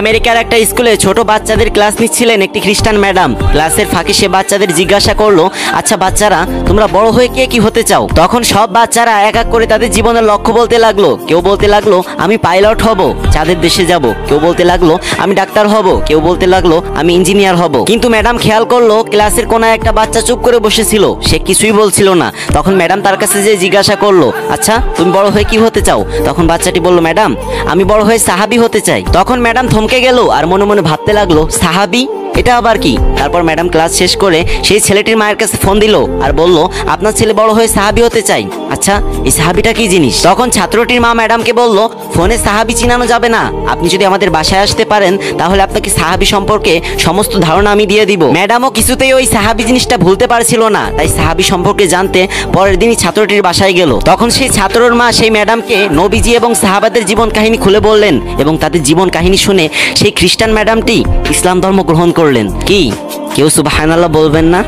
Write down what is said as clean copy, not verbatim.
আমেরিকার একটা স্কুলে ছোট বাচ্চাদের ক্লাস নিচ্ছিলেন একটি খ্রিস্টান ম্যাডাম। ক্লাসের ফাঁকে সে বাচ্চাদের জিজ্ঞাসা করলো, আচ্ছা বাচ্চারা, তোমরা বড় হয়ে কে কি হতে চাও? তখন সব বাচ্চারা এক এক করে তাদের জীবনের লক্ষ্য বলতে লাগলো। কেউ বলতে লাগলো আমি পাইলট হব, চাঁদের দেশে যাব। কেউ বলতে লাগলো আমি ডাক্তার হব। কেউ বলতে লাগলো আমি ইঞ্জিনিয়ার হব। কিন্তু ম্যাডাম খেয়াল করলো ক্লাসের কোনায় একটা বাচ্চা চুপ করে বসেছিল, সে কিছুই বলছিল না। তখন ম্যাডাম তার কাছে যে জিজ্ঞাসা করলো, আচ্ছা তুমি বড় হয়ে কি হতে চাও? তখন বাচ্চাটি বলল, ম্যাডাম আমি বড় হয়ে সাহাবী হতে চাই। তখন ম্যাডাম থমকে গেল আর মনে মনে ভাবতে লাগলো, সাহাবী, এটা আবার কি? তারপর ম্যাডাম ক্লাস শেষ করে সেই ছেলেটির মায়ের কাছে ফোন দিল আর বলল, আপনার ছেলে বড় হয়ে সাহাবী হতে চাই। আচ্ছা এই সাহাবীটা কি জিনিস? তখন ছাত্রটির মা ম্যাডামকে বলল, ফোনে সাহাবী চিনানো যাবে না, আপনি যদি আমাদের বাসায় আসতে পারেন তাহলে আপনাকে সাহাবী সম্পর্কে সমস্ত ধারণা আমি দিয়ে দিব। ম্যাডামও কিছুতেই ওই সাহাবী জিনিসটা ভুলতে পারছিল না, তাই সাহাবী সম্পর্কে জানতে পরের দিনই ছাত্রটির বাসায় গেল। তখন সেই ছাত্রর মা সেই ম্যাডামকে নবীজি এবং সাহাবাদের জীবন কাহিনী খুলে বললেন এবং তাদের জীবন কাহিনী শুনে সেই খ্রিস্টান ম্যাডামটি ইসলাম ধর্ম গ্রহণ করলেন। কি কেউ সুবহানাল্লাহ বলবেন না?